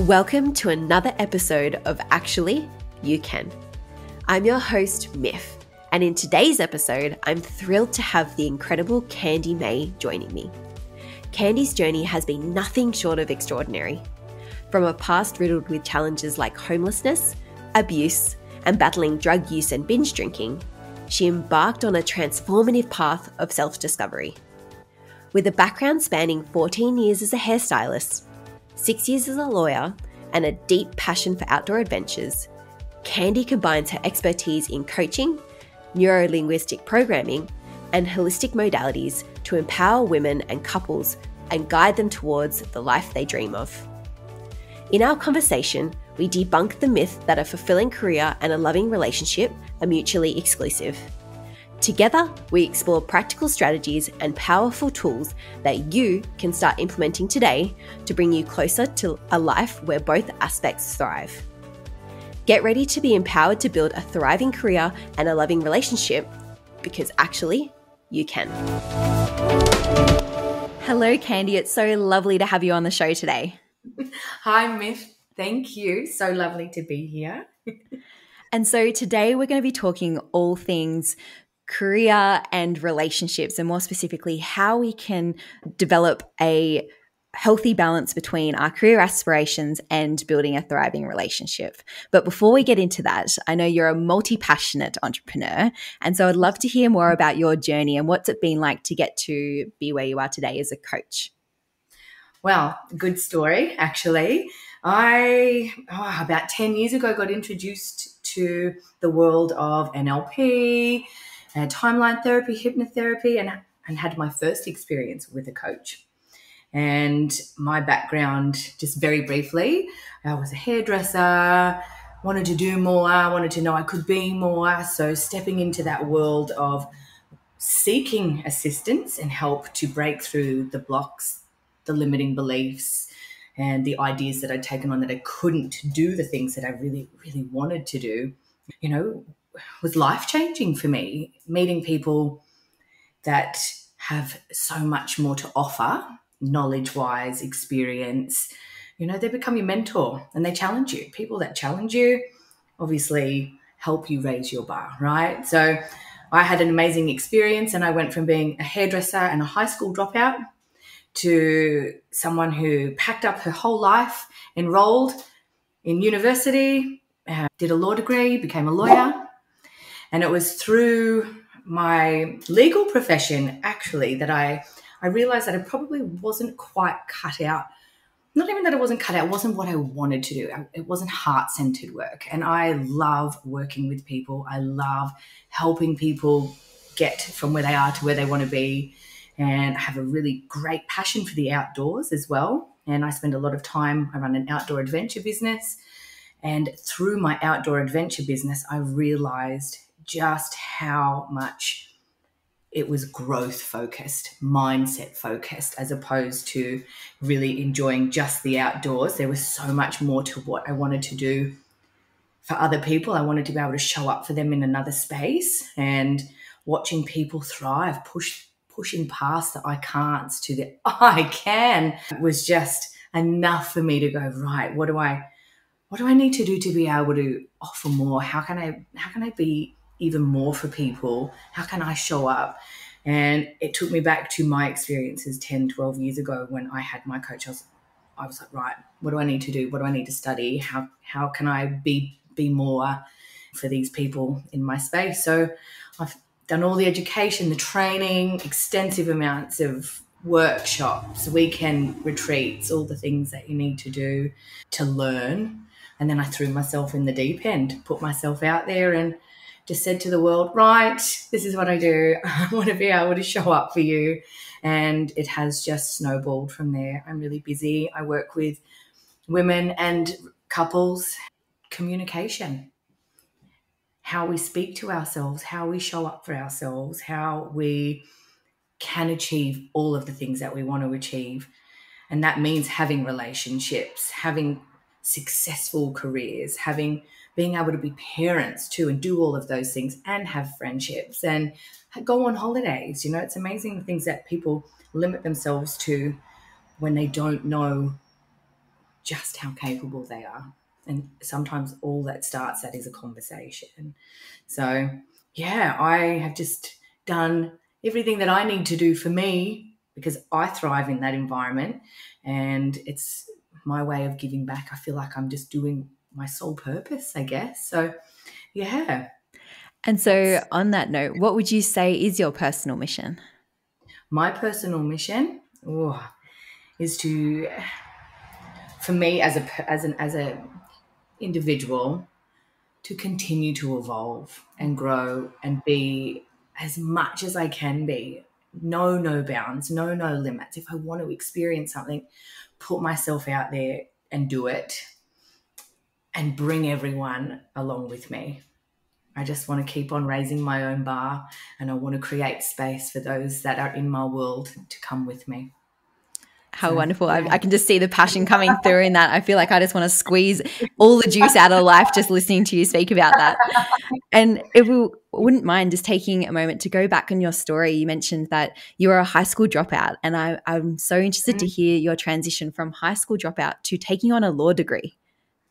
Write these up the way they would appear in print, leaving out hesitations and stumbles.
Welcome to another episode of Actually, You Can. I'm your host, Miff, and in today's episode, I'm thrilled to have the incredible Candy May joining me. Candy's journey has been nothing short of extraordinary. From a past riddled with challenges like homelessness, abuse, and battling drug use and binge drinking, she embarked on a transformative path of self-discovery. With a background spanning 14 years as a hairstylist, 6 years as a lawyer, and a deep passion for outdoor adventures, Candy combines her expertise in coaching, neuro-linguistic programming, and holistic modalities to empower women and couples and guide them towards the life they dream of. In our conversation, we debunk the myth that a fulfilling career and a loving relationship are mutually exclusive. Together, we explore practical strategies and powerful tools that you can start implementing today to bring you closer to a life where both aspects thrive. Get ready to be empowered to build a thriving career and a loving relationship, because actually, you can. Hello, Candy. It's so lovely to have you on the show today. Hi, Miff. Thank you. So lovely to be here. And so today we're going to be talking all things career and relationships, and more specifically, how we can develop a healthy balance between our career aspirations and building a thriving relationship. But before we get into that, I know you're a multi-passionate entrepreneur, and so I'd love to hear more about your journey and what's it been like to get to be where you are today as a coach. Well, good story, actually. About 10 years ago, got introduced to the world of NLP, timeline therapy, hypnotherapy, and had my first experience with a coach. And my background, just very briefly, I was a hairdresser, wanted to do more, wanted to know I could be more. So stepping into that world of seeking assistance and help to break through the blocks, the limiting beliefs, and the ideas that I'd taken on that I couldn't do the things that I really, really wanted to do, was life-changing for me. Meeting people that have so much more to offer, knowledge-wise, experience, they become your mentor and they challenge you. People that challenge you obviously help you raise your bar, right? So I had an amazing experience, and I went from being a hairdresser and a high school dropout to someone who packed up her whole life, enrolled in university, did a law degree, became a lawyer. And it was through my legal profession, actually, that I realized that I probably wasn't quite cut out. Not even that it wasn't cut out, it wasn't what I wanted to do. It wasn't heart-centered work. And I love working with people. I love helping people get from where they are to where they want to be. And I have a really great passion for the outdoors as well. And I spend a lot of time, I run an outdoor adventure business. And through my outdoor adventure business, I realized just how much it was growth focused, mindset focused, as opposed to really enjoying just the outdoors. There was so much more to what I wanted to do for other people. I wanted to be able to show up for them in another space, and watching people thrive, pushing past the I can'ts to the I can was just enough for me to go, right, what do I need to do to be able to offer more? How can I be even more for people? How can I show up? And it took me back to my experiences 10, 12 years ago when I had my coach. I was like, right, what do I need to do? What do I need to study? How can I be more for these people in my space? So I've done all the education, the training, extensive amounts of workshops, weekend retreats, all the things that you need to do to learn. And then I threw myself in the deep end, put myself out there and just said to the world, right, this is what I do. I want to be able to show up for you. And it has just snowballed from there. I'm really busy. I work with women and couples. Communication, how we speak to ourselves, how we show up for ourselves, how we can achieve all of the things that we want to achieve. And that means having relationships, having successful careers, being able to be parents too, and do all of those things, and have friendships and go on holidays. It's amazing the things that people limit themselves to when they don't know just how capable they are. And sometimes all that starts, that is a conversation. So, yeah, I have just done everything that I need to do for me because I thrive in that environment, and it's my way of giving back. I feel like I'm just doing my sole purpose, I guess. So, yeah. And so on that note, what would you say is your personal mission? My personal mission is to, for me as a individual, to continue to evolve and grow and be as much as I can be. No bounds, no limits. If I want to experience something, put myself out there and do it and bring everyone along with me. I just want to keep on raising my own bar, and I want to create space for those that are in my world to come with me. How wonderful. Yeah. I can just see the passion coming through in that. I feel like I just want to squeeze all the juice out of life just listening to you speak about that. And if we wouldn't mind just taking a moment to go back on your story, you mentioned that you were a high school dropout, and I'm so interested to hear your transition from high school dropout to taking on a law degree.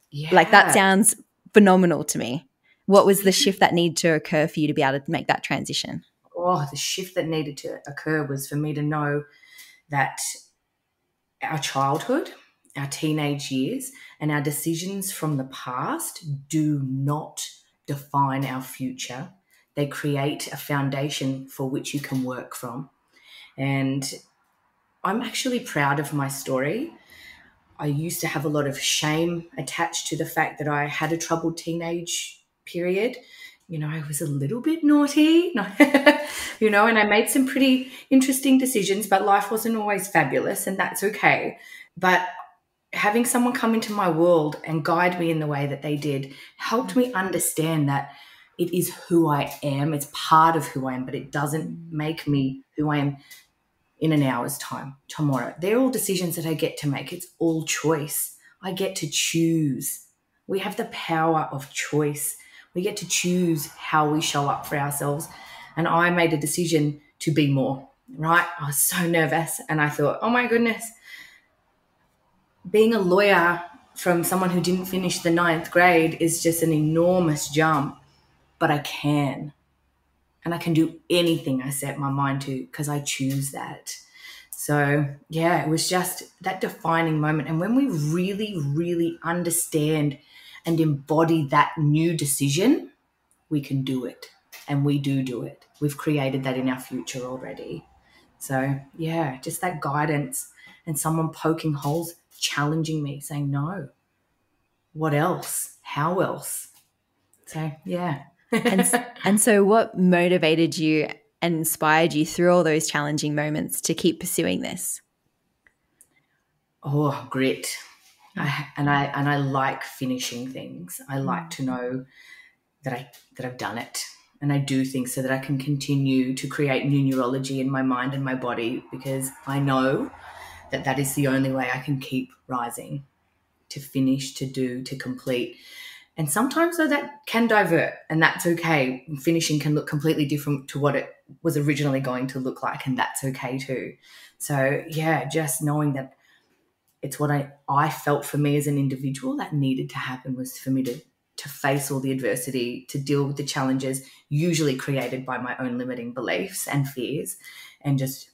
Yeah. Like, that sounds phenomenal to me. What was the shift that needed to occur for you to be able to make that transition? The shift that needed to occur was for me to know that our childhood, our teenage years, and our decisions from the past do not define our future. They create a foundation for which you can work from. And I'm actually proud of my story. I used to have a lot of shame attached to the fact that I had a troubled teenage period. I was a little bit naughty, and I made some pretty interesting decisions, but life wasn't always fabulous, and that's okay. But having someone come into my world and guide me in the way that they did helped me understand that it is who I am. It's part of who I am, but it doesn't make me who I am in an hour's time, tomorrow. They're all decisions that I get to make. It's all choice. I get to choose. We have the power of choice. We get to choose how we show up for ourselves. And I made a decision to be more, right? I was so nervous, and I thought, oh my goodness, being a lawyer from someone who didn't finish the 9th grade is just an enormous jump, but I can. And I can do anything I set my mind to because I choose that. So, yeah, it was just that defining moment. And when we really, really understand and embody that new decision, we can do it. And we do it. We've created that in our future already. So, yeah, just that guidance and someone poking holes, challenging me, saying, no, what else? How else? So, yeah. And so what motivated you and inspired you through all those challenging moments to keep pursuing this? Grit. I like finishing things. I like to know that I've done it, and I do things so that I can continue to create new neurology in my mind and my body, because I know that is the only way I can keep rising, to finish, to do, to complete. And sometimes though that can divert, and that's okay. Finishing can look completely different to what it was originally going to look like, and that's okay too. So yeah, just knowing that it's what I felt for me as an individual that needed to happen, was for me to face all the adversity, to deal with the challenges usually created by my own limiting beliefs and fears, and just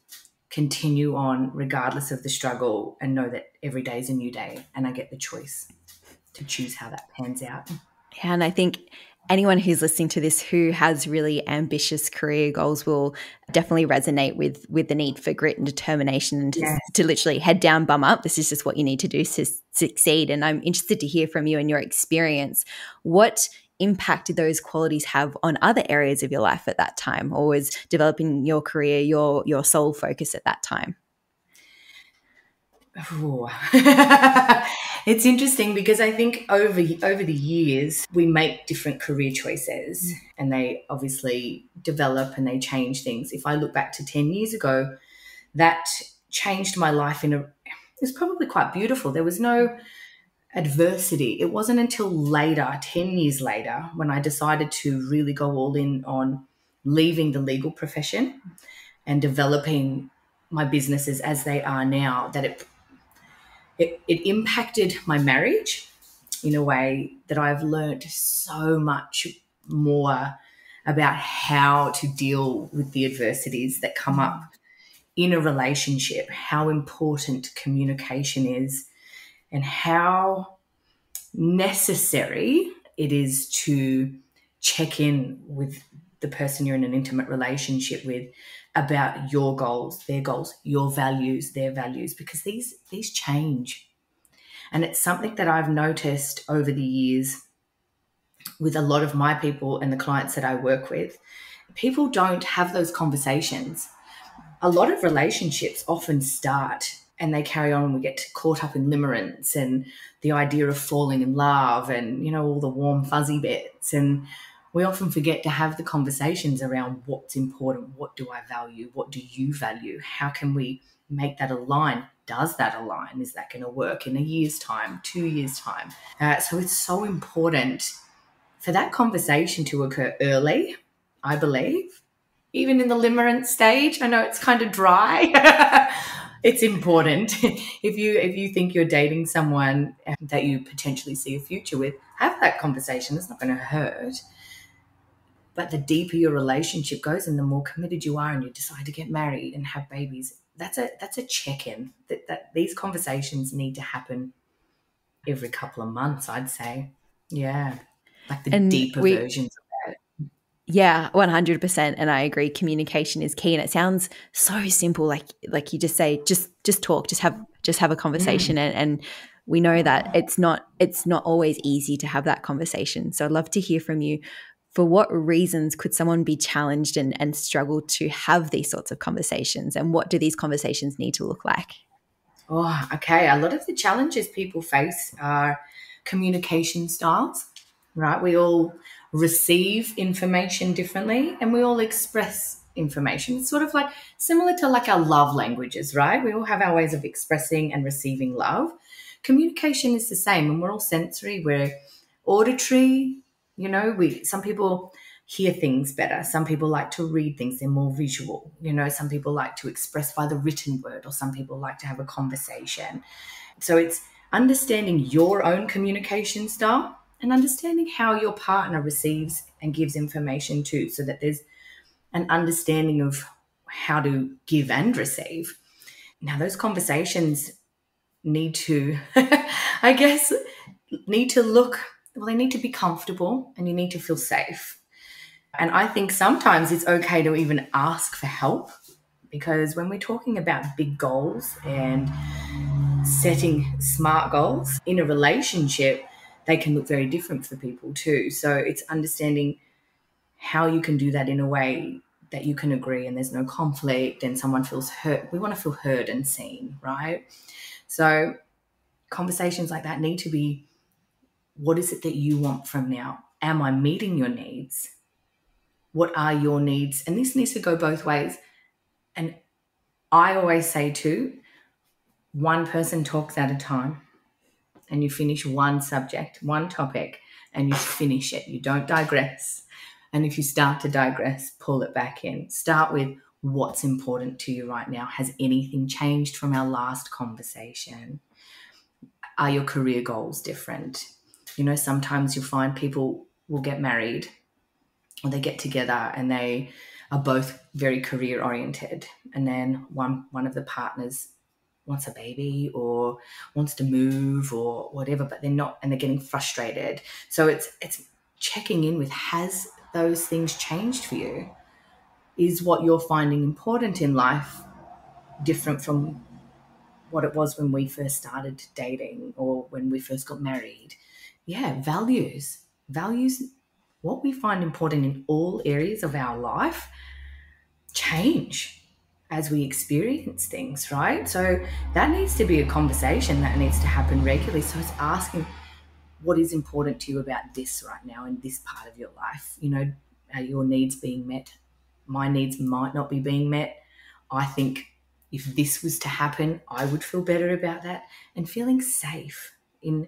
continue on regardless of the struggle, and know that every day is a new day and I get the choice to choose how that pans out. Yeah, and I think anyone who's listening to this who has really ambitious career goals will definitely resonate with the need for grit and determination, and to literally head down, bum up. This is just what you need to do to succeed. And I'm interested to hear from you and your experience. What impact did those qualities have on other areas of your life at that time, or was developing your career your sole focus at that time? It's interesting because I think over the years we make different career choices, and they obviously develop and they change things. If I look back to 10 years ago, that changed my life it was probably quite beautiful. There was no adversity. It wasn't until later, 10 years later, when I decided to really go all in on leaving the legal profession and developing my businesses as they are now, that it impacted my marriage in a way that I've learned so much more about how to deal with the adversities that come up in a relationship, how important communication is, and how necessary it is to check in with the person you're in an intimate relationship with about your goals, your values, their values, because these change. And it's something that I've noticed over the years with a lot of my people and the clients that I work with. People don't have those conversations. A lot of relationships often start and they carry on and we get caught up in limerence and the idea of falling in love and, all the warm, fuzzy bits. And we often forget to have the conversations around what's important, what do I value, what do you value, how can we make that align? Does that align? Is that going to work in a year's time, 2 years' time? So it's so important for that conversation to occur early, I believe. Even in the limerence stage, I know it's kind of dry. It's important. If you think you're dating someone that you potentially see a future with, have that conversation. It's not going to hurt. But the deeper your relationship goes and the more committed you are and you decide to get married and have babies, that's a check-in. That these conversations need to happen every couple of months, I'd say. Yeah. Like the deeper versions of that. Yeah, 100%. And I agree. Communication is key. And it sounds so simple. Like you just say, just talk, just have a conversation. And we know that it's not always easy to have that conversation. So I'd love to hear from you. For what reasons could someone be challenged and struggle to have these sorts of conversations? And what do these conversations need to look like? Oh, okay. A lot of the challenges people face are communication styles, right? We all receive information differently and we all express information. It's sort of like similar to like our love languages, right? We all have our ways of expressing and receiving love. Communication is the same, and we're all sensory, we're auditory. Some people hear things better. Some people like to read things. They're more visual. Some people like to express by the written word, or some people like to have a conversation. So it's understanding your own communication style and understanding how your partner receives and gives information too, so that there's an understanding of how to give and receive. Now, those conversations need to, I guess, they need to be comfortable and you need to feel safe. And I think sometimes it's okay to even ask for help, because when we're talking about big goals and setting smart goals in a relationship, they can look very different for people too. So it's understanding how you can do that in a way that you can agree and there's no conflict and someone feels hurt. We want to feel heard and seen, right? So conversations like that need to be, what is it that you want from now? Am I meeting your needs? What are your needs? And this needs to go both ways. And I always say too, one person talks at a time, and you finish one subject, one topic, and you finish it. You don't digress. And if you start to digress, pull it back in. Start with what's important to you right now. Has anything changed from our last conversation? Are your career goals different? Sometimes you'll find people will get married or they get together and they are both very career oriented. And then one of the partners wants a baby or wants to move or whatever, but they're not, and they're getting frustrated. So it's checking in with, has those things changed for you? Is what you're finding important in life different from what it was when we first started dating or when we first got married? Yeah, values, what we find important in all areas of our life change as we experience things, right? So that needs to be a conversation that needs to happen regularly. So it's asking, what is important to you about this right now in this part of your life? Are your needs being met? My needs might not be being met. I think if this was to happen, I would feel better about that. And feeling safe in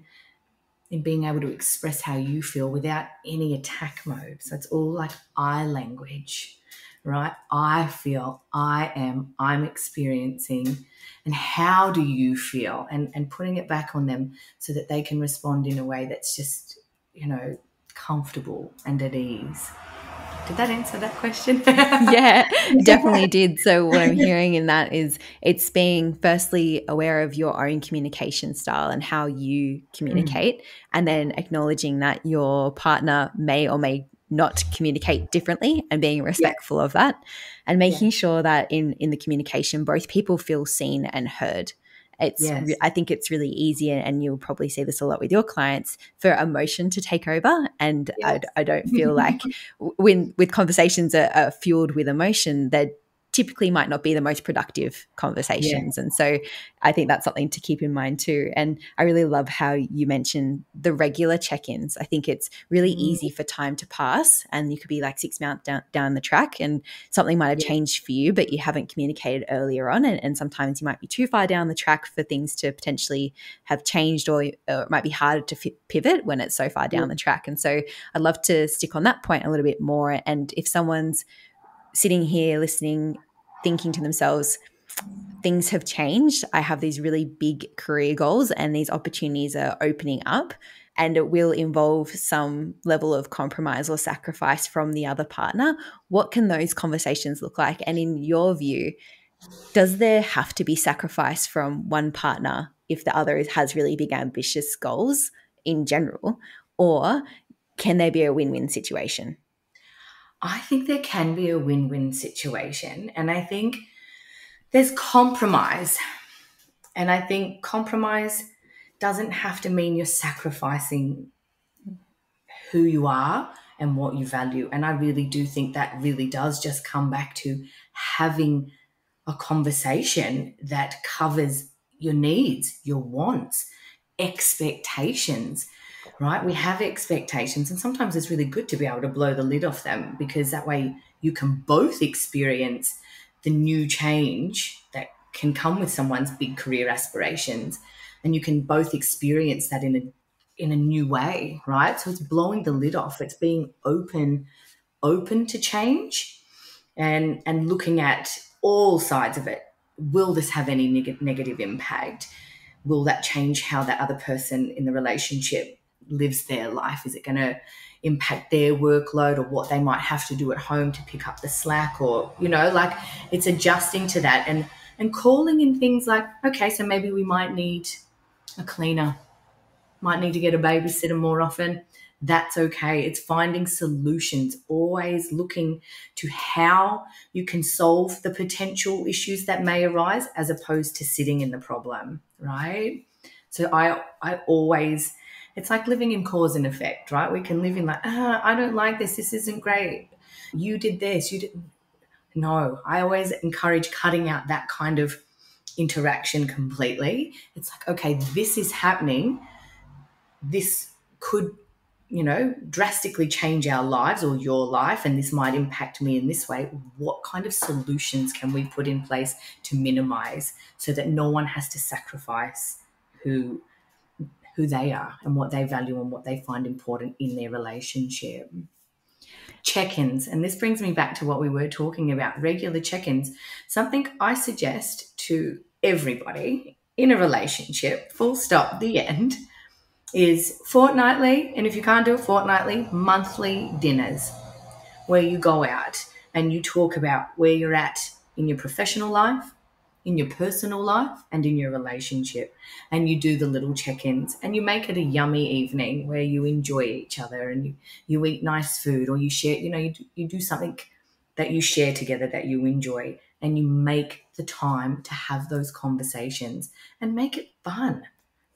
being able to express how you feel without any attack mode. So it's all like I language, right? I feel, I'm experiencing, and how do you feel? And putting it back on them so that they can respond in a way that's just, comfortable and at ease. Did that answer that question? Yeah, definitely did. So what I'm hearing in that is it's being firstly aware of your own communication style and how you communicate, and then acknowledging that your partner may or may not communicate differently and being Yeah, respectful of that, and yeah, making sure that in the communication both people feel seen and heard. yes, I think it's really easy, and you'll probably see this a lot with your clients, for emotion to take over. And yes. I don't feel like when with conversations are fueled with emotion, that typically might not be the most productive Yeah. conversations. And so I think that's something to keep in mind too. And I really love how you mentioned the regular check-ins. I think it's really Mm, easy for time to pass, and you could be like 6 months down the track and something might have yeah, changed for you, but you haven't communicated earlier on. And sometimes you might be too far down the track for things to potentially have changed, or it might be harder to pivot when it's so far yeah, down the track. And so I'd love to stick on that point a little bit more. And if someone's sitting here listening, thinking to themselves, things have changed, I have these really big career goals and these opportunities are opening up, and it will involve some level of compromise or sacrifice from the other partner, what can those conversations look like? And in your view, does there have to be sacrifice from one partner if the other has really big ambitious goals in general, or can there be a win-win situation? I think there can be a win-win situation. And I think there's compromise. And I think compromise doesn't have to mean you're sacrificing who you are and what you value. And I really do think that really does just come back to having a conversation that covers your needs, your wants, expectations, right? We have expectations, and sometimes it's really good to be able to blow the lid off them, because that way you can both experience the new change that can come with someone's big career aspirations, and you can both experience that in a new way, right? So it's blowing the lid off. It's being open to change, and looking at all sides of it. Will this have any negative impact? Will that change how that other person in the relationship lives their life? Is it going to impact their workload, or what they might have to do at home to pick up the slack? Or, like, it's adjusting to that, and calling in things like, okay, so maybe we might need a cleaner, might need to get a babysitter more often. That's okay. It's finding solutions, always looking to how you can solve the potential issues that may arise, as opposed to sitting in the problem, right? So I always, it's like living in cause and effect, right? We can live in like, I don't like this. This isn't great. You did this. You didn't. No, I always encourage cutting out that kind of interaction completely. It's like, okay, this is happening. This could, drastically change our lives or your life, and this might impact me in this way. What kind of solutions can we put in place to minimize, so that no one has to sacrifice who they are and what they value and what they find important in their relationship? Check-ins, and this brings me back to what we were talking about, regular check-ins. Something I suggest to everybody in a relationship, full stop, the end, is fortnightly, and if you can't do it fortnightly, monthly dinners, where you go out and you talk about where you're at in your professional life, in your personal life, and in your relationship. And you do the little check-ins, and you make it a yummy evening where you enjoy each other, and you eat nice food, or you share, you do something that you share together that you enjoy, and you make the time to have those conversations, and make it fun.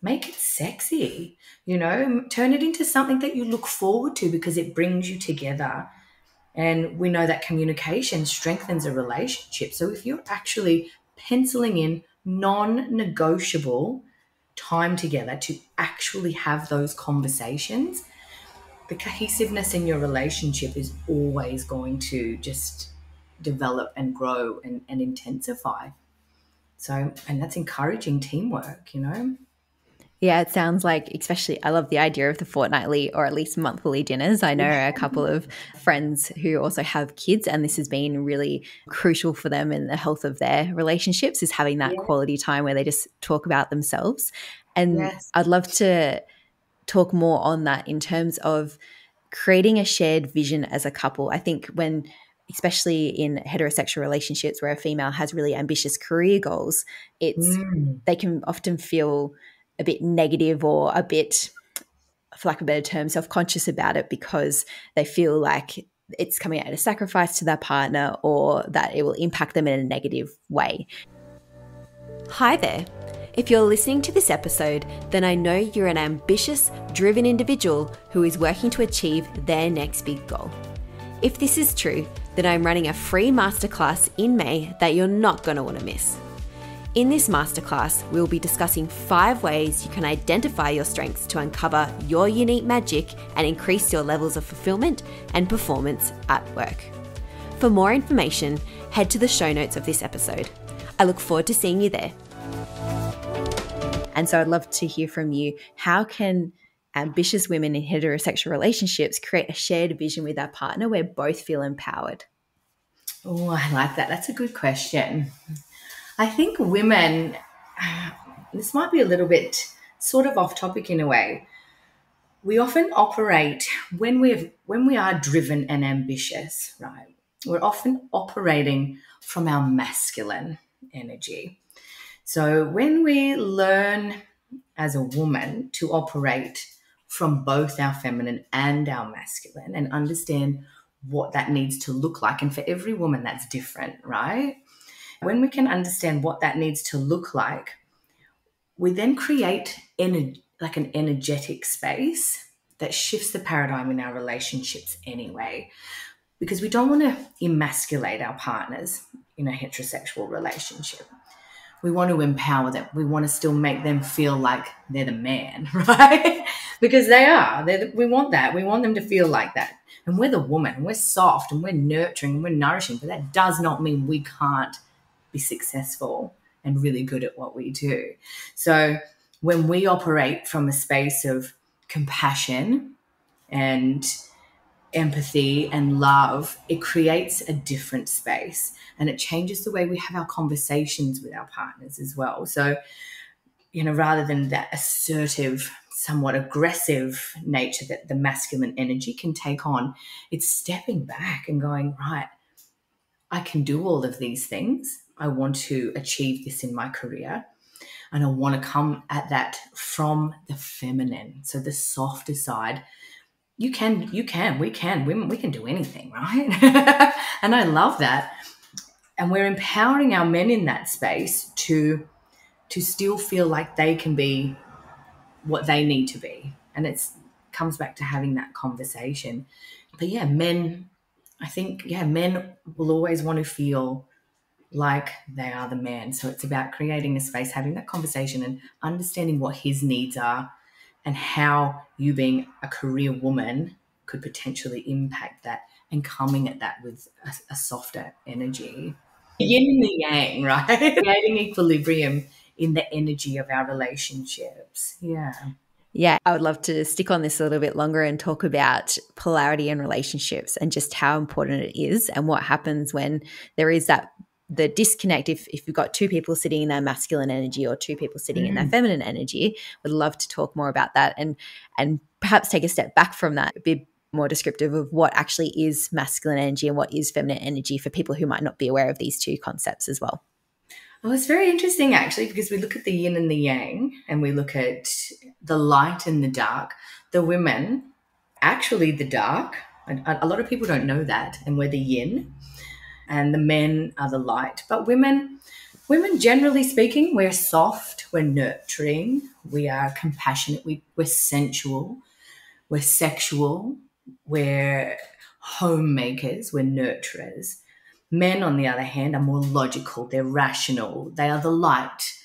Make it sexy, turn it into something that you look forward to, because it brings you together. And we know that communication strengthens a relationship. So if you're actually penciling in non-negotiable time together to actually have those conversations, the cohesiveness in your relationship is always going to just develop and grow and intensify. So, and that's encouraging teamwork. Yeah, it sounds like, especially, I love the idea of the fortnightly or at least monthly dinners. I know a couple of friends who also have kids, and this has been really crucial for them in the health of their relationships, is having that Yeah. quality time where they just talk about themselves. And Yes. I'd love to talk more on that in terms of creating a shared vision as a couple. I think when, especially in heterosexual relationships where a female has really ambitious career goals, it's Mm. they can often feel a bit negative or a bit, for lack of a better term, self-conscious about it because they feel like it's coming at a sacrifice to their partner or that it will impact them in a negative way. Hi there. If you're listening to this episode, then I know you're an ambitious, driven individual who is working to achieve their next big goal. If this is true, then I'm running a free masterclass in May that you're not going to want to miss. In this masterclass, we'll be discussing 5 ways you can identify your strengths to uncover your unique magic and increase your levels of fulfillment and performance at work. For more information, head to the show notes of this episode. I look forward to seeing you there. And so I'd love to hear from you. How can ambitious women in heterosexual relationships create a shared vision with their partner where both feel empowered? Oh, I like that. That's a good question. I think women, this might be a little bit sort of off topic in a way. We often operate when we are driven and ambitious, right? We're often operating from our masculine energy. So when we learn as a woman to operate from both our feminine and our masculine and understand what that needs to look like, and for every woman that's different, right? When we can understand what that needs to look like, we then create like an energetic space that shifts the paradigm in our relationships anyway. Because we don't want to emasculate our partners in a heterosexual relationship. We want to empower them. We want to still make them feel like they're the man, right? Because they are. We want that. We want them to feel like that. And we're the woman. And we're soft and we're nurturing and we're nourishing. But that does not mean we can't be successful and really good at what we do. So when we operate from a space of compassion and empathy and love, it creates a different space and it changes the way we have our conversations with our partners as well. So, rather than that assertive, somewhat aggressive nature that the masculine energy can take on, it's stepping back and going, right, I can do all of these things. I want to achieve this in my career. And I want to come at that from the feminine. So the softer side. We can do anything, right? And I love that. And we're empowering our men in that space to still feel like they can be what they need to be. And it comes back to having that conversation. But yeah, men will always want to feel like they are the man. So it's about creating a space, having that conversation and understanding what his needs are and how you being a career woman could potentially impact that and coming at that with a softer energy. The yin and the yang, right? Creating equilibrium in the energy of our relationships. Yeah. Yeah, I would love to stick on this a little bit longer and talk about polarity in relationships and just how important it is and what happens when there is the disconnect. If you've got 2 people sitting in their masculine energy or 2 people sitting in their feminine energy, would love to talk more about that and perhaps take a step back from that, be more descriptive of what actually is masculine energy and what is feminine energy for people who might not be aware of these 2 concepts as well. Well, it's very interesting actually, because we look at the yin and the yang and we look at the light and the dark. The women, actually the dark, a lot of people don't know that, and we're the yin, and the men are the light. But women, generally speaking, we're soft, we're nurturing, we are compassionate, we're sensual, we're sexual, we're homemakers, we're nurturers. Men, on the other hand, are more logical, they're rational, they are the light,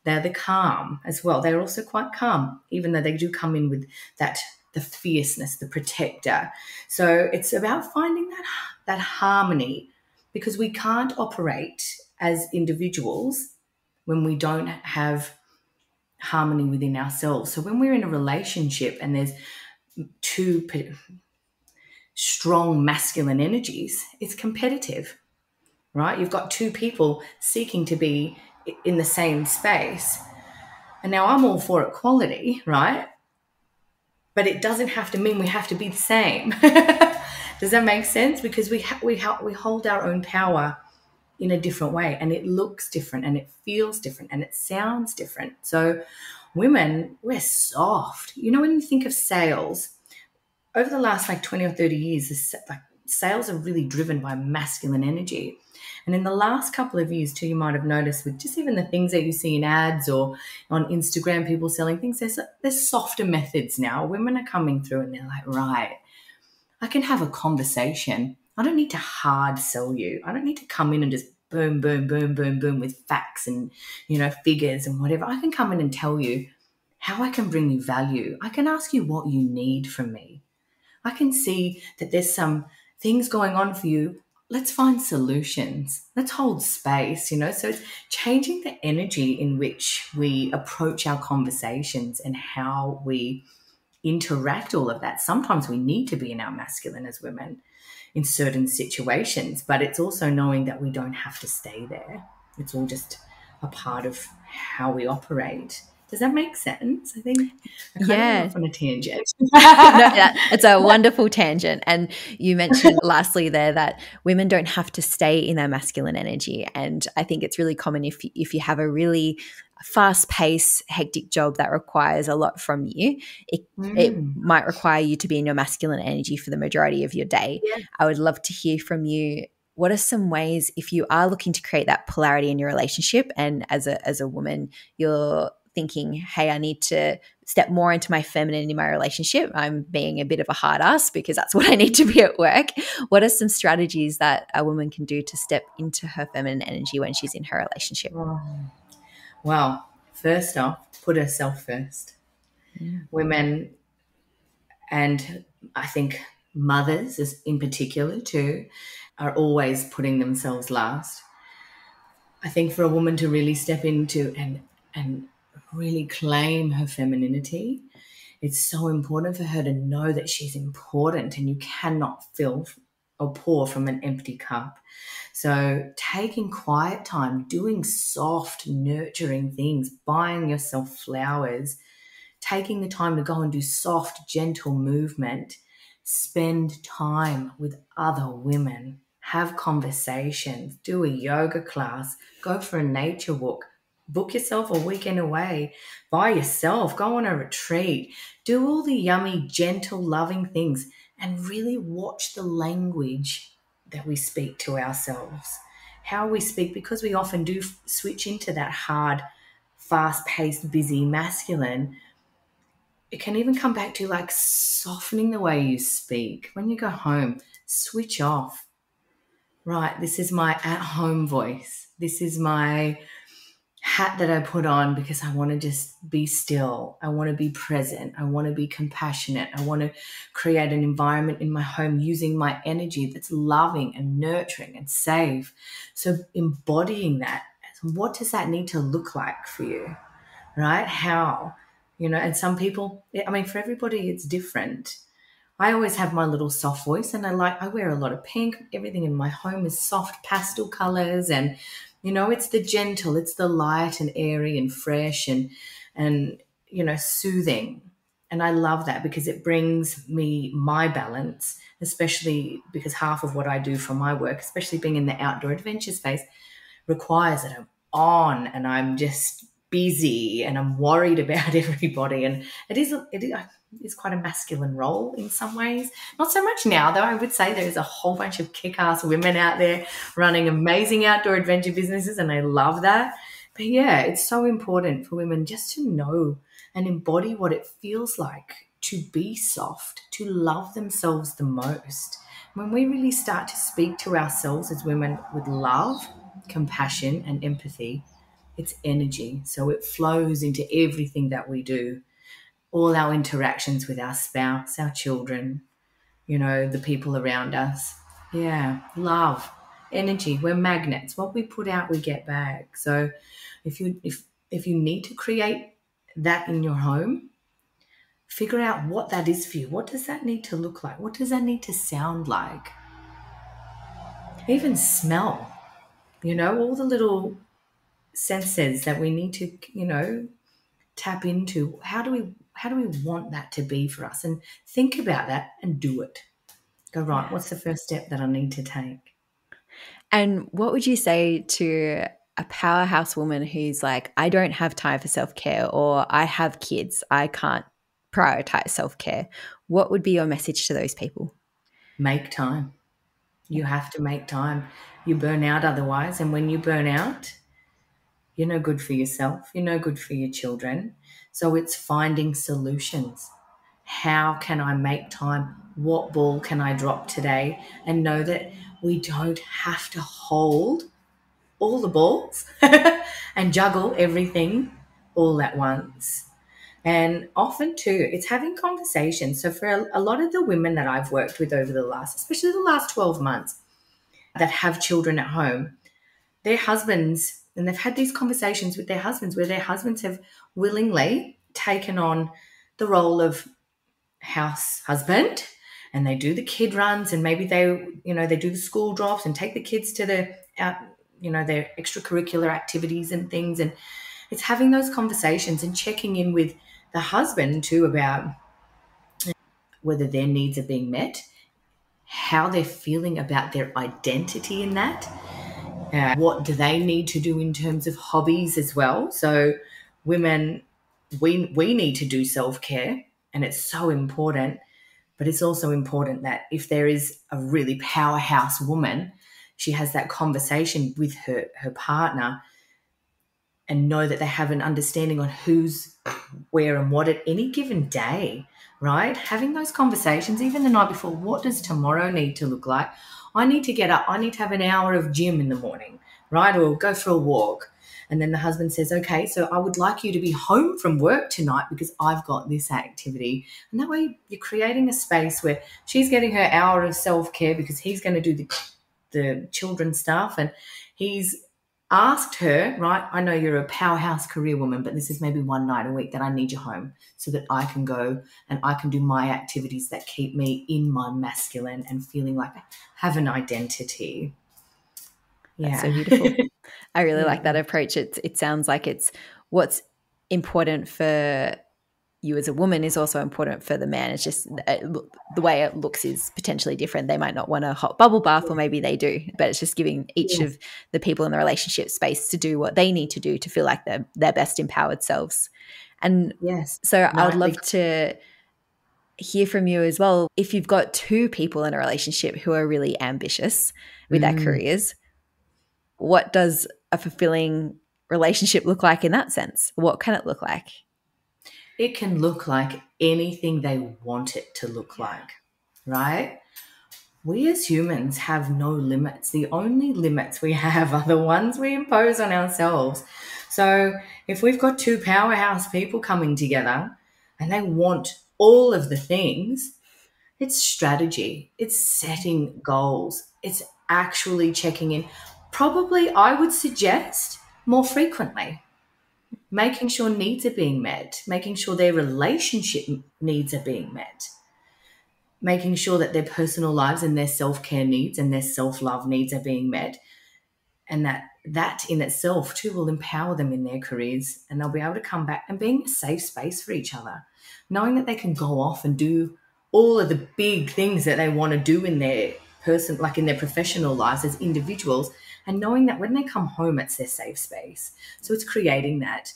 they're the calm as well. They're also quite calm, even though they do come in with the fierceness, the protector. So it's about finding that harmony, because we can't operate as individuals when we don't have harmony within ourselves. So when we're in a relationship and there's two strong masculine energies, it's competitive, right? You've got two people seeking to be in the same space. And now I'm all for equality, right? But it doesn't have to mean we have to be the same. Does that make sense? Because we hold our own power in a different way, and it looks different and it feels different and it sounds different. So women, we're soft. You know, when you think of sales, over the last like 20 or 30 years, sales are really driven by masculine energy. And in the last couple of years too, you might have noticed with just even the things that you see in ads or on Instagram, people selling things, there's softer methods now. Women are coming through and they're like, right, I can have a conversation. I don't need to hard sell you. I don't need to come in and just boom, boom, boom, boom, boom with facts and, figures and whatever. I can come in and tell you how I can bring you value. I can ask you what you need from me. I can see that there's some things going on for you. Let's find solutions. Let's hold space, So it's changing the energy in which we approach our conversations and how we interact, all of that. Sometimes we need to be in our masculine as women in certain situations, but it's also knowing that we don't have to stay there. It's all just a part of how we operate. Does that make sense? I think I kind of went off on a tangent. It's a wonderful tangent. And you mentioned lastly there that women don't have to stay in their masculine energy. And I think it's really common if you have a really fast-paced, hectic job that requires a lot from you, it might require you to be in your masculine energy for the majority of your day. Yeah. I would love to hear from you. What are some ways, if you are looking to create that polarity in your relationship, and as a woman, you're thinking, hey, I need to step more into my feminine in my relationship. I'm being a bit of a hard ass because that's what I need to be at work. What are some strategies that a woman can do to step into her feminine energy when she's in her relationship? Well, first off, put herself first. Yeah. Women, and I think mothers in particular too, are always putting themselves last. I think for a woman to really step into and really claim her femininity, it's so important for her to know that she's important, and you cannot fill or pour from an empty cup. So taking quiet time, doing soft, nurturing things, buying yourself flowers, taking the time to go and do soft, gentle movement, spend time with other women, have conversations, do a yoga class, go for a nature walk, book yourself a weekend away by yourself, go on a retreat, do all the yummy, gentle, loving things, and really watch the language that we speak to ourselves, how we speak, because we often do switch into that hard, fast-paced, busy masculine. It can even come back to like softening the way you speak. When you go home, switch off. Right, this is my at-home voice. This is my hat that I put on because I want to just be still. I want to be present. I want to be compassionate. I want to create an environment in my home using my energy that's loving and nurturing and safe. So embodying that, what does that need to look like for you, right? How? And some people, for everybody, it's different. I always have my little soft voice, and I wear a lot of pink. Everything in my home is soft pastel colors, and it's the gentle, it's the light and airy and fresh and soothing. And I love that because it brings me my balance, especially because half of what I do for my work, especially being in the outdoor adventure space, requires that I'm on and I'm just busy and I'm worried about everybody. And it is quite a masculine role in some ways. Not so much now, though. I would say there's a whole bunch of kick-ass women out there running amazing outdoor adventure businesses, and I love that. But yeah, it's so important for women just to know and embody what it feels like to be soft, to love themselves the most. When we really start to speak to ourselves as women with love, compassion, and empathy, it's energy. So it flows into everything that we do. All our interactions with our spouse, our children, the people around us. Yeah, love, energy. We're magnets. What we put out, we get back. So if you need to create that in your home, figure out what that is for you. What does that need to look like? What does that need to sound like? Even smell, all the little senses that we need to, tap into. How do we want that to be for us? And think about that and do it. Go, right, what's the first step that I need to take? And what would you say to a powerhouse woman who's like, I don't have time for self-care, or I have kids, I can't prioritize self-care? What would be your message to those people? Make time. You have to make time. You burn out otherwise. And when you burn out, you're no good for yourself. You're no good for your children. So it's finding solutions. How can I make time? What ball can I drop today? And know that we don't have to hold all the balls and juggle everything all at once. And often too, it's having conversations. So for a lot of the women that I've worked with over the last, especially the last 12 months, that have children at home, their husbands, and they've had these conversations with their husbands where their husbands have willingly taken on the role of house husband, and they do the kid runs, and maybe they do the school drops and take the kids to their extracurricular activities and things. And it's having those conversations and checking in with the husband too about whether their needs are being met, how they're feeling about their identity in that. What do they need to do in terms of hobbies as well? So women, we need to do self-care, and it's so important. But it's also important that if there is a really powerhouse woman, she has that conversation with her partner and know that they have an understanding on who's where and what at any given day, right? Having those conversations, even the night before, what does tomorrow need to look like? I need to get up. I need to have an hour of gym in the morning, right? Or go for a walk. And then the husband says, okay, so I would like you to be home from work tonight because I've got this activity. And that way you're creating a space where she's getting her hour of self-care because he's going to do the children's stuff. And he's asked her, right, I know you're a powerhouse career woman, but this is maybe one night a week that I need you home so that I can go and I can do my activities that keep me in my masculine and feeling like I have an identity. Yeah. That's so beautiful. I really like that approach. It sounds like it's what's important for you as a woman is also important for the man. It's just the way it looks is potentially different. They might not want a hot bubble bath, or maybe they do, but it's just giving each of the people in the relationship space to do what they need to do to feel like their best empowered selves. And so I would love to hear from you as well. If you've got two people in a relationship who are really ambitious with their careers, what does a fulfilling relationship look like in that sense? What can it look like? It can look like anything they want it to look like, right? We as humans have no limits. The only limits we have are the ones we impose on ourselves. So if we've got two powerhouse people coming together and they want all of the things, it's strategy. It's setting goals. It's actually checking in. Probably I would suggest more frequently. Making sure needs are being met, making sure their relationship needs are being met, making sure that their personal lives and their self-care needs and their self-love needs are being met, and that in itself too will empower them in their careers, and they'll be able to come back and being a safe space for each other, knowing that they can go off and do all of the big things that they want to do in their in their professional lives as individuals, and knowing that when they come home, it's their safe space. So it's creating that,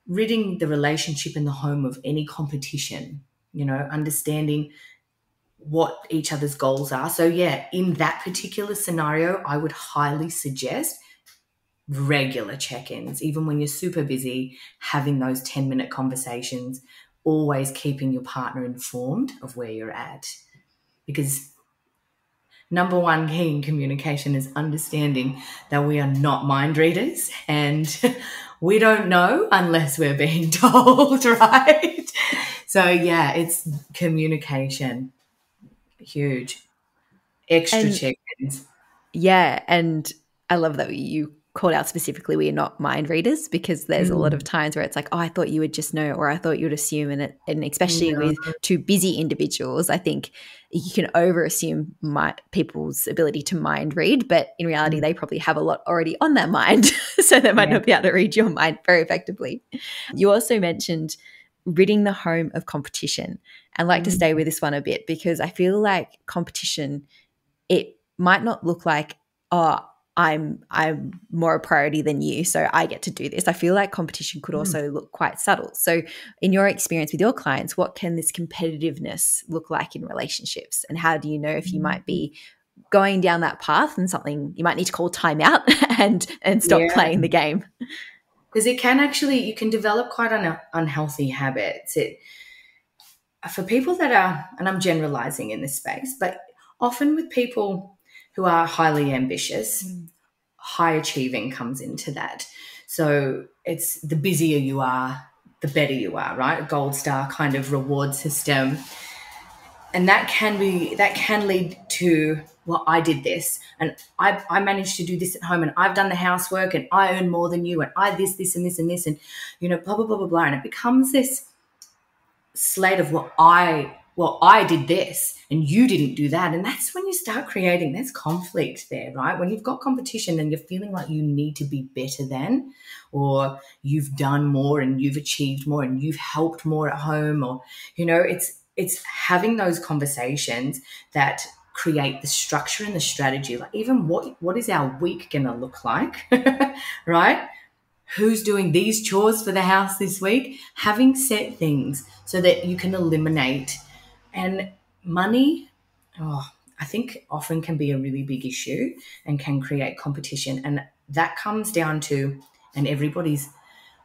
ridding the relationship in the home of any competition, understanding what each other's goals are. So yeah, in that particular scenario, I would highly suggest regular check-ins, even when you're super busy, having those 10-minute conversations, always keeping your partner informed of where you're at. Because number one key in communication is understanding that we are not mind readers and we don't know unless we're being told, right? So, yeah, it's communication. Huge. Extra check-ins. Yeah, and I love that you called out specifically we are not mind readers, because there's a lot of times where it's like, oh, I thought you would just know, or I thought you would assume. And especially No. with two busy individuals, I think you can over assume people's ability to mind read, but in reality, they probably have a lot already on their mind. So they might not be able to read your mind very effectively. You also mentioned ridding the home of competition. And like to stay with this one a bit, because I feel like competition, it might not look like, oh, I'm more a priority than you, so I get to do this. I feel like competition could also look quite subtle. So in your experience with your clients, what can this competitiveness look like in relationships? And how do you know if you might be going down that path and something you might need to call time out and stop playing the game? Because it can actually, you can develop quite unhealthy habits. For people that are, and I'm generalizing in this space, but often with people who are highly ambitious, high achieving comes into that. So it's the busier you are, the better you are, right? A gold star kind of reward system. And that can lead to, well, I did this and I managed to do this at home and I've done the housework and I earn more than you and I this and this and this and, blah, blah, blah, blah, blah. And it becomes this slate of, I did this and you didn't do that. And that's when you start creating, there's conflict there, right? When you've got competition and you're feeling like you need to be better than, or you've done more and you've achieved more and you've helped more at home, or, it's having those conversations that create the structure and the strategy. Like, even what is our week going to look like, right? Who's doing these chores for the house this week? Having set things so that you can eliminate. And money, I think often can be a really big issue and can create competition. And that comes down to, and everybody's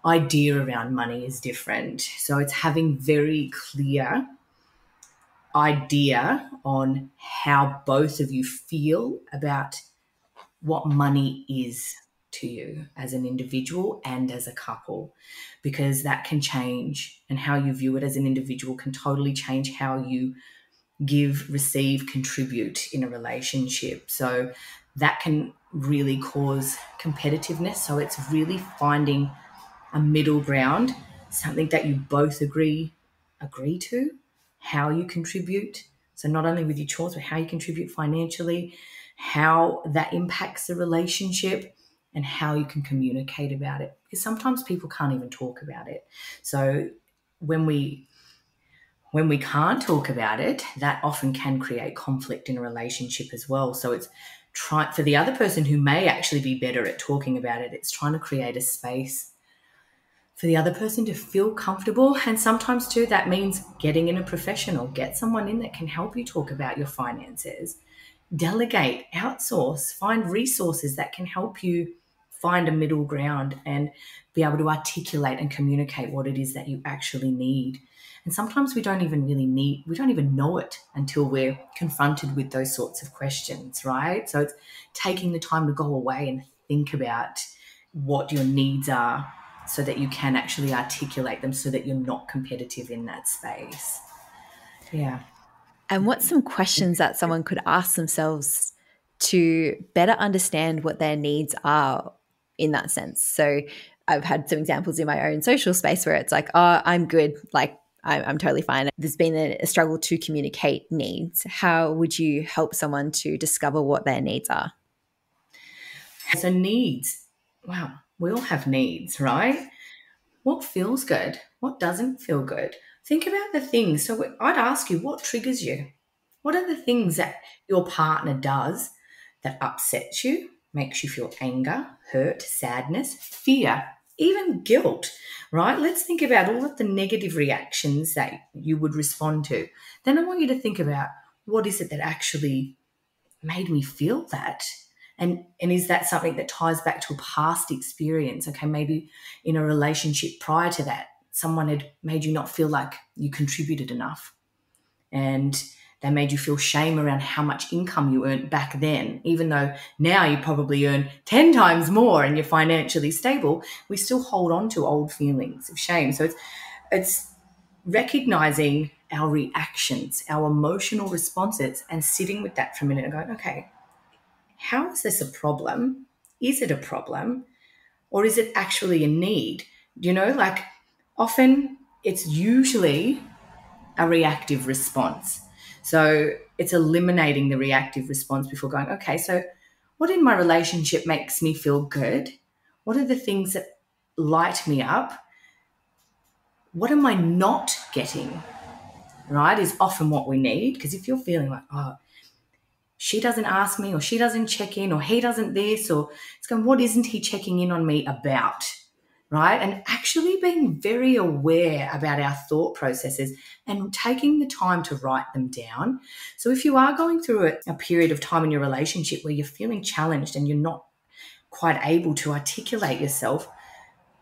idea around money is different. So it's having very clear idea on how both of you feel about what money is to you as an individual and as a couple, because that can change, and how you view it as an individual can totally change how you give, receive, contribute in a relationship. So that can really cause competitiveness. So it's really finding a middle ground, something that you both agree to, how you contribute. So not only with your chores, but how you contribute financially, how that impacts the relationship, and how you can communicate about it. Because sometimes people can't even talk about it. So when we can't talk about it, that often can create conflict in a relationship as well. So it's for the other person who may actually be better at talking about it, it's trying to create a space for the other person to feel comfortable. And sometimes too, that means getting in a professional, get someone in that can help you talk about your finances, delegate, outsource, find resources that can help you find a middle ground and be able to articulate and communicate what it is that you actually need. And sometimes we don't even know it until we're confronted with those sorts of questions, right? So it's taking the time to go away and think about what your needs are so that you can actually articulate them, so that you're not competitive in that space. Yeah. And what's some questions that someone could ask themselves to better understand what their needs are in that sense? So I've had some examples in my own social space where it's like, oh, I'm good, like I'm totally fine. There's been a struggle to communicate needs. How would you help someone to discover what their needs are? So needs, wow, we all have needs, right? What feels good? What doesn't feel good? Think about the things. So I'd ask you, what triggers you? What are the things that your partner does that upsets you, makes you feel anger, hurt, sadness, fear, even guilt, right? Let's think about all of the negative reactions that you would respond to. Then I want you to think about, what is it that actually made me feel that? And is that something that ties back to a past experience? Okay, maybe in a relationship prior to that, someone had made you not feel like you contributed enough. And they made you feel shame around how much income you earned back then. Even though now you probably earn 10 times more and you're financially stable, we still hold on to old feelings of shame. So it's recognizing our reactions, our emotional responses, and sitting with that for a minute and going, okay, how is this a problem is it a problem or is it actually a need? Like often it's usually a reactive response. So it's eliminating the reactive response before going, okay, so what in my relationship makes me feel good? What are the things that light me up? What am I not getting? Right? Is often what we need. Because if you're feeling like, oh, she doesn't ask me or she doesn't check in or he doesn't this, or it's going, what isn't he checking in on me about? Right? And actually being very aware about our thought processes and taking the time to write them down. So if you are going through a period of time in your relationship where you're feeling challenged and you're not quite able to articulate yourself,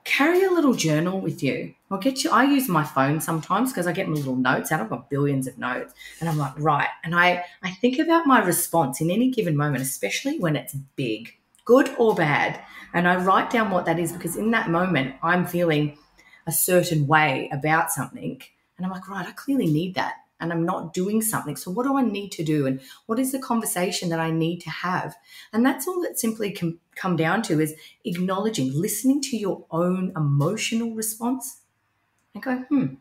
carry a little journal with you. I use my phone sometimes because I get my little notes out. I've got billions of notes and I'm like, right. And I think about my response in any given moment, especially when it's big, good or bad. And I write down what that is because in that moment I'm feeling a certain way about something. And I'm like, right, I clearly need that. And I'm not doing something. So what do I need to do? And what is the conversation that I need to have? And that's all that simply can come down to is acknowledging, listening to your own emotional response and going,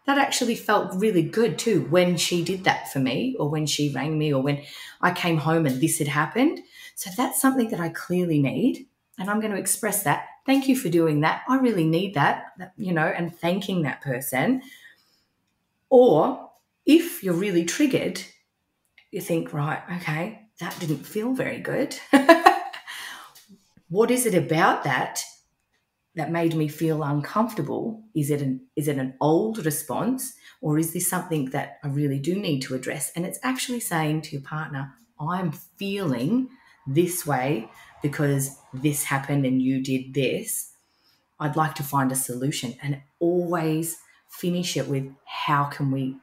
that actually felt really good too when she did that for me or when she rang me or when I came home and this had happened. So that's something that I clearly need. And I'm going to express that. Thank you for doing that. I really need that, and thanking that person. Or if you're really triggered, you think, right, okay, that didn't feel very good. What is it about that made me feel uncomfortable? Is it an old response or is this something that I really do need to address? And it's actually saying to your partner, I'm feeling this way because this happened and you did this. I'd like to find a solution, and always finish it with how can we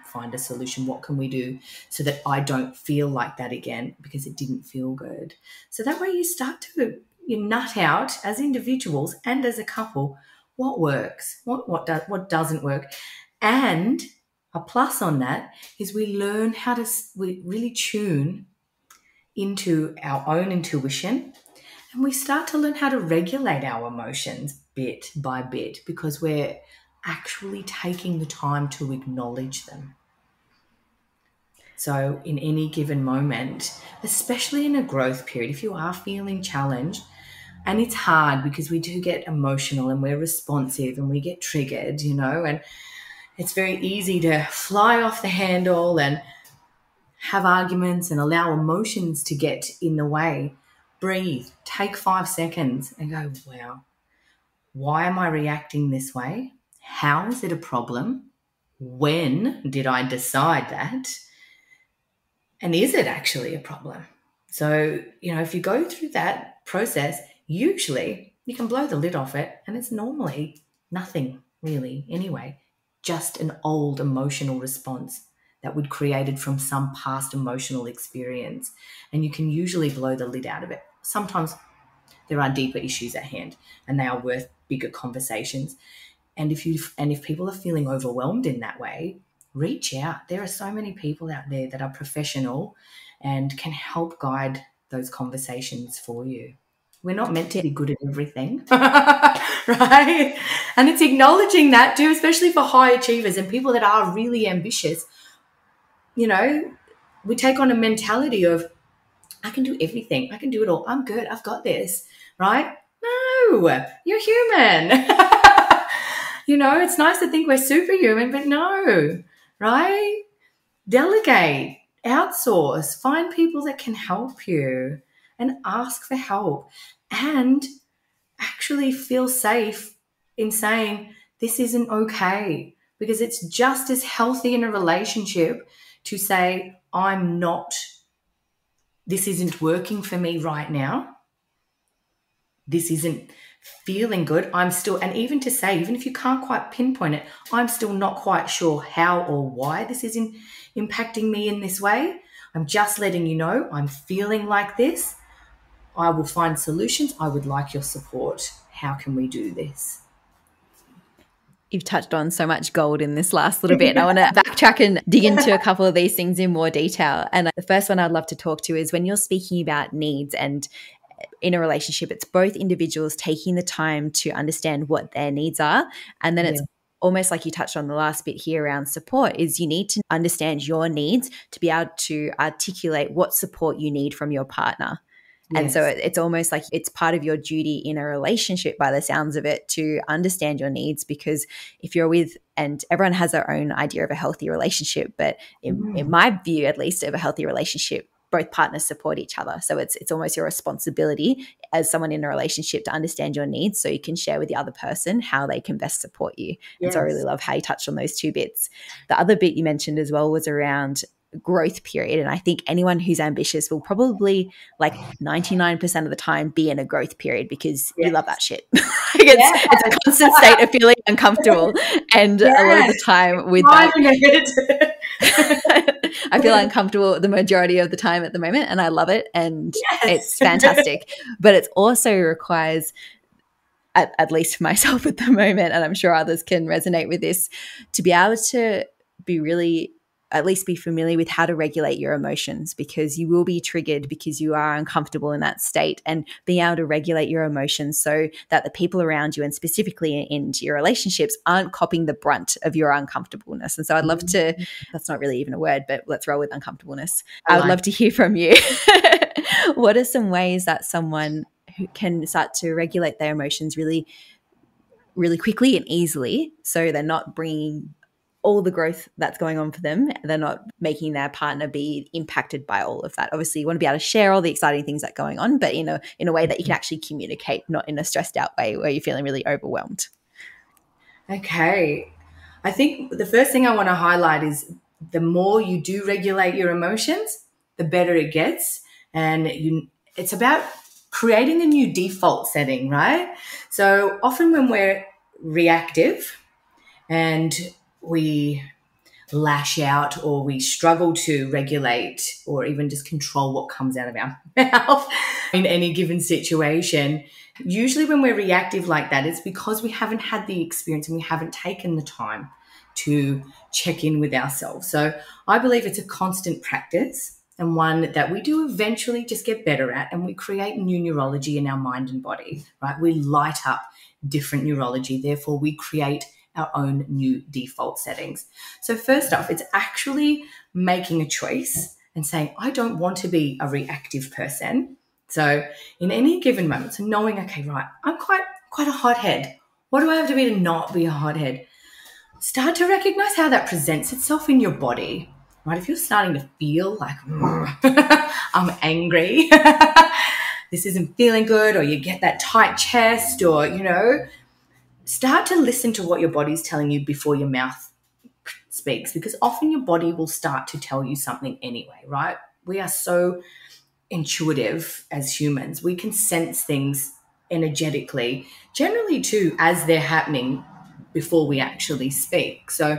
find a solution? What can we do so that I don't feel like that again because it didn't feel good? So that way you start to nut out as individuals and as a couple what works, what doesn't work. And a plus on that is we learn how to really tune into our own intuition, and we start to learn how to regulate our emotions bit by bit because we're actually taking the time to acknowledge them. So in any given moment, especially in a growth period, if you are feeling challenged, and it's hard because we do get emotional and we're responsive and we get triggered, and it's very easy to fly off the handle and have arguments and allow emotions to get in the way. Breathe, take 5 seconds and go, wow, why am I reacting this way? How is it a problem? When did I decide that? And is it actually a problem? So, if you go through that process, usually you can blow the lid off it and it's normally nothing really anyway, just an old emotional response that would created from some past emotional experience. And you can usually blow the lid out of it. Sometimes there are deeper issues at hand and they are worth bigger conversations. And if people are feeling overwhelmed in that way, reach out. There are so many people out there that are professional and can help guide those conversations for you. We're not meant to be good at everything, right? And it's acknowledging that too, especially for high achievers and people that are really ambitious. We take on a mentality of, I can do everything. I can do it all. I'm good. I've got this, right? No, you're human. It's nice to think we're superhuman, but no, right? Delegate, outsource, find people that can help you and ask for help and actually feel safe in saying this isn't okay, because it's just as healthy in a relationship to say, this isn't working for me right now. This isn't feeling good. And even to say, even if you can't quite pinpoint it, I'm still not quite sure how or why this is impacting me in this way. I'm just letting you know I'm feeling like this. I will find solutions. I would like your support. How can we do this? You've touched on so much gold in this last little bit. I want to backtrack and dig into a couple of these things in more detail. And the first one I'd love to talk to is when you're speaking about needs and in a relationship, it's both individuals taking the time to understand what their needs are. And then it's almost like you touched on the last bit here around support, is you need to understand your needs to be able to articulate what support you need from your partner. And so it's almost like it's part of your duty in a relationship, by the sounds of it, to understand your needs. Because if you're with, and everyone has their own idea of a healthy relationship, but in my view, at least, of a healthy relationship, both partners support each other. So it's almost your responsibility as someone in a relationship to understand your needs so you can share with the other person how they can best support you. And so I really love how you touched on those two bits. The other bit you mentioned as well was around growth period. And I think anyone who's ambitious will probably, like 99% of the time, be in a growth period, because you love that shit. It's a constant state of feeling uncomfortable. And a lot of the time with that, I feel uncomfortable the majority of the time at the moment, and I love it, and it's fantastic. But it also requires, at least for myself at the moment, and I'm sure others can resonate with this, to be able to be really, at least be familiar with how to regulate your emotions, because you will be triggered because you are uncomfortable in that state, and being able to regulate your emotions so that the people around you, and specifically in your relationships, aren't copying the brunt of your uncomfortableness. And so I'd love to, that's not really even a word, but let's roll with uncomfortableness. I would love to hear from you. What are some ways that someone who can start to regulate their emotions really, really quickly and easily, so they're not bringing all the growth that's going on for them, they're not making their partner be impacted by all of that? Obviously, you want to be able to share all the exciting things that are going on, but in a way that you can actually communicate, not in a stressed out way where you're feeling really overwhelmed. Okay. I think the first thing I want to highlight is the more you do regulate your emotions, the better it gets. And it's about creating a new default setting, right? So often when we're reactive and we lash out, or we struggle to regulate or even just control what comes out of our mouth in any given situation, usually when we're reactive like that, it's because we haven't had the experience and we haven't taken the time to check in with ourselves. So I believe it's a constant practice, and one that we do eventually just get better at, and we create new neurology in our mind and body, right? We light up different neurology, therefore we create our own new default settings. So first off, it's actually making a choice and saying, I don't want to be a reactive person. So in any given moment, so knowing, okay, right, I'm quite a hothead. What do I have to be to not be a hothead? Start to recognize how that presents itself in your body, right? If you're starting to feel like, I'm angry, this isn't feeling good, or you get that tight chest, or, start to listen to what your body's telling you before your mouth speaks, because often your body will start to tell you something anyway, right? We are so intuitive as humans. We can sense things energetically, generally too, as they're happening before we actually speak. So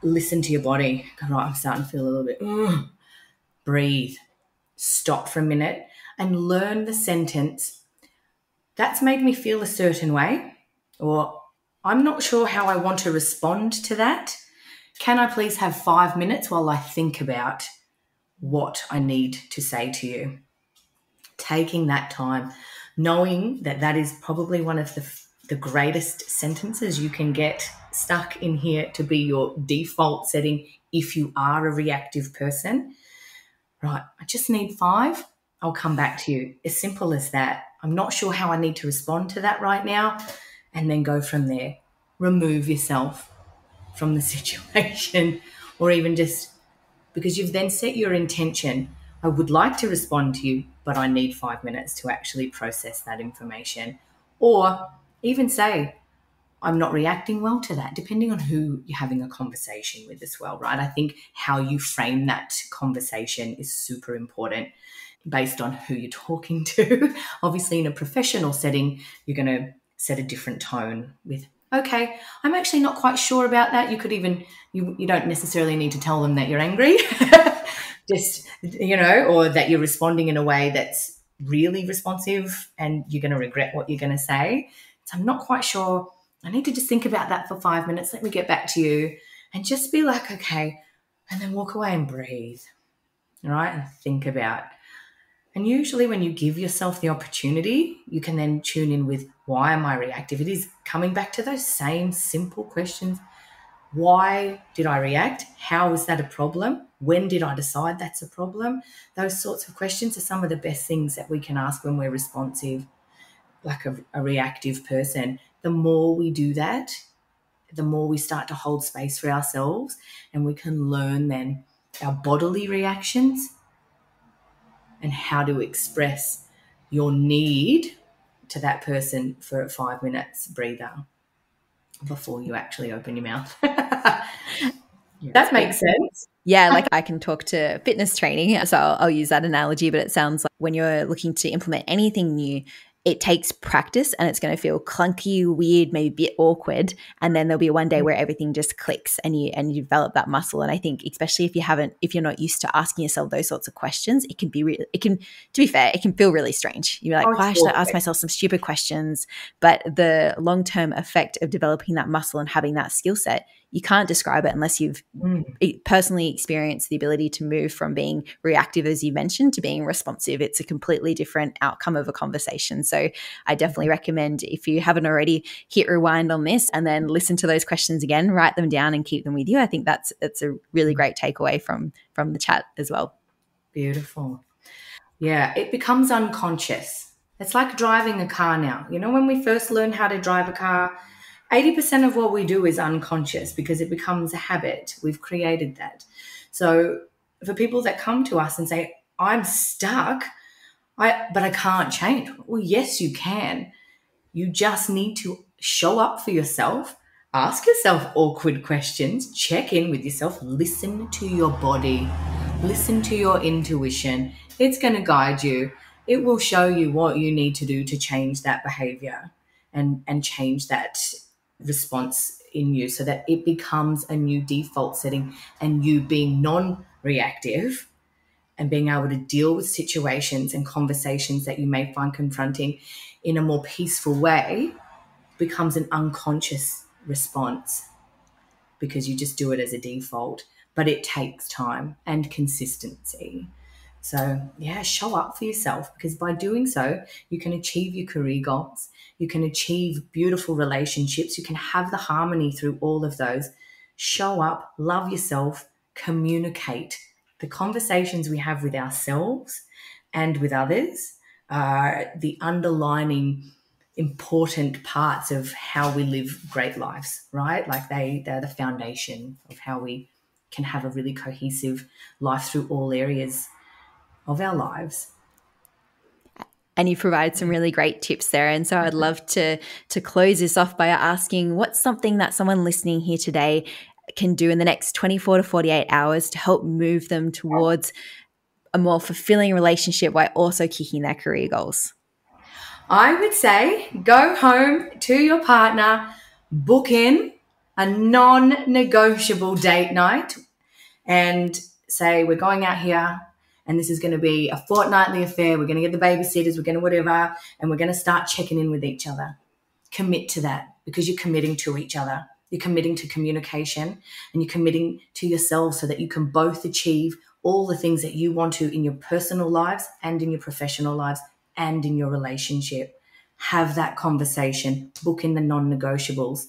listen to your body. Go, right, I'm starting to feel a little bit, breathe, stop for a minute and learn the sentence, that's made me feel a certain way, or I'm not sure how I want to respond to that. Can I please have 5 minutes while I think about what I need to say to you? Taking that time, knowing that that is probably one of the greatest sentences you can get stuck in here to be your default setting if you are a reactive person. Right, I just need 5. I'll come back to you. As simple as that. I'm not sure how I need to respond to that right now, and then go from there. Remove yourself from the situation, or even just because you've then set your intention. I would like to respond to you, but I need 5 minutes to actually process that information. Or even say, I'm not reacting well to that, depending on who you're having a conversation with as well, right? I think how you frame that conversation is super important based on who you're talking to. Obviously, in a professional setting, you're going to set a different tone with, okay, I'm actually not quite sure about that. You could even, you don't necessarily need to tell them that you're angry, just, or that you're responding in a way that's really responsive and you're going to regret what you're going to say. So I'm not quite sure. I need to just think about that for 5 minutes. Let me get back to you, and just be like, okay, and then walk away and breathe, right? And think about And usually when you give yourself the opportunity, you can then tune in with, why am I reactive? It is coming back to those same simple questions. Why did I react? How is that a problem? When did I decide that's a problem? Those sorts of questions are some of the best things that we can ask when we're responsive, like a reactive person. The more we do that, the more we start to hold space for ourselves, and we can learn then our bodily reactions and how to express your need to that person for a 5 minutes breather before you actually open your mouth. That makes sense. Yeah, like I can talk to fitness training, so I'll use that analogy, but it sounds like when you're looking to implement anything new, it takes practice and it's going to feel clunky, weird, maybe a bit awkward. And then there'll be one day where everything just clicks and you develop that muscle. And I think especially if you're not used to asking yourself those sorts of questions, to be fair, it can feel really strange. You're like, why should I ask myself some stupid questions? But the long-term effect of developing that muscle and having that skill set, you can't describe it unless you've personally experienced the ability to move from being reactive, as you mentioned, to being responsive. It's a completely different outcome of a conversation. So I definitely recommend, if you haven't already, hit rewind on this and then listen to those questions again, write them down and keep them with you. I think that's a really great takeaway from the chat as well. Beautiful. Yeah, it becomes unconscious. It's like driving a car now. You know, when we first learn how to drive a car, 80% of what we do is unconscious because it becomes a habit. We've created that. So for people that come to us and say, I'm stuck, but I can't change. Well, yes, you can. You just need to show up for yourself, ask yourself awkward questions, check in with yourself, listen to your body, listen to your intuition. It's going to guide you. It will show you what you need to do to change that behavior and change that response in you so that it becomes a new default setting, and you being non-reactive and being able to deal with situations and conversations that you may find confronting in a more peaceful way becomes an unconscious response because you just do it as a default. But it takes time and consistency. So, yeah, show up for yourself, because by doing so, you can achieve your career goals. You can achieve beautiful relationships. You can have the harmony through all of those. Show up, love yourself, communicate. The conversations we have with ourselves and with others are the underlining important parts of how we live great lives, right? Like they're the foundation of how we can have a really cohesive life through all areas of our lives. And you provide some really great tips there. And so I'd love to close this off by asking, what's something that someone listening here today can do in the next 24 to 48 hours to help move them towards a more fulfilling relationship while also kicking their career goals? I would say go home to your partner, book in a non-negotiable date night and say, we're going out here and this is going to be a fortnightly affair. We're going to get the babysitters, we're going to whatever, and we're going to start checking in with each other. Commit to that, because you're committing to each other. You're committing to communication, and you're committing to yourself so that you can both achieve all the things that you want to in your personal lives and in your professional lives and in your relationship. Have that conversation, book in the non-negotiables,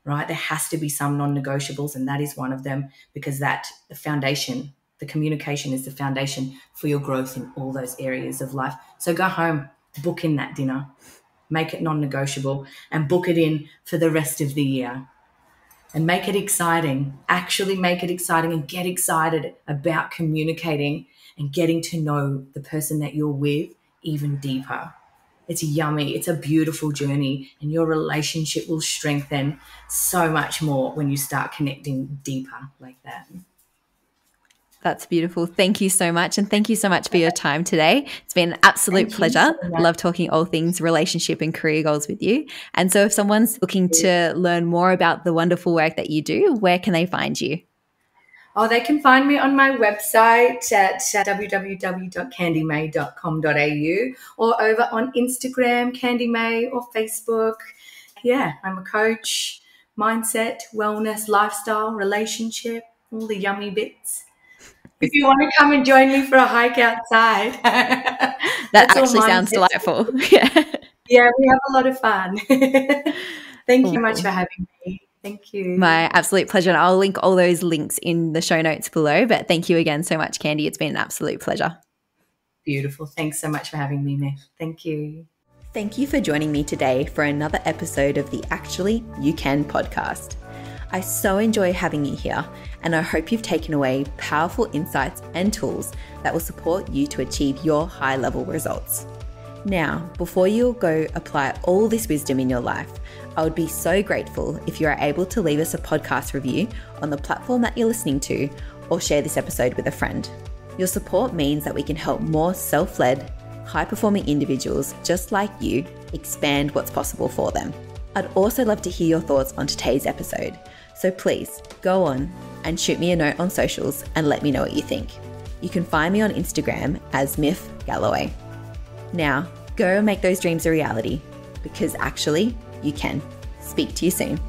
right? There has to be some non-negotiables, and that is one of them, because the foundation, the communication is the foundation for your growth in all those areas of life. So go home, book in that dinner, make it non-negotiable, and book it in for the rest of the year. And make it exciting. Actually make it exciting and get excited about communicating and getting to know the person that you're with even deeper. It's yummy. It's a beautiful journey, and your relationship will strengthen so much more when you start connecting deeper like that. That's beautiful. Thank you so much. And thank you so much for your time today. It's been an absolute pleasure. Love talking all things relationship and career goals with you. And so if someone's looking to learn more about the wonderful work that you do, where can they find you? Oh, they can find me on my website at www.candymay.com.au or over on Instagram, Candy May, or Facebook. Yeah, I'm a coach, mindset, wellness, lifestyle, relationship, all the yummy bits. If you want to come and join me for a hike outside. That actually sounds delightful. Yeah, we have a lot of fun. Thank you so much for having me. Thank you. My absolute pleasure. And I'll link all those links in the show notes below. But thank you again so much, Candy. It's been an absolute pleasure. Beautiful. Thanks so much for having me, Mif. Thank you. Thank you for joining me today for another episode of the Actually You Can podcast. I so enjoy having you here, and I hope you've taken away powerful insights and tools that will support you to achieve your high-level results. Now, before you go apply all this wisdom in your life, I would be so grateful if you are able to leave us a podcast review on the platform that you're listening to, or share this episode with a friend. Your support means that we can help more self-led, high-performing individuals just like you expand what's possible for them. I'd also love to hear your thoughts on today's episode, so please go on and shoot me a note on socials and let me know what you think. You can find me on Instagram as Mif Galloway. Now, go and make those dreams a reality, because actually, you can. Speak to you soon.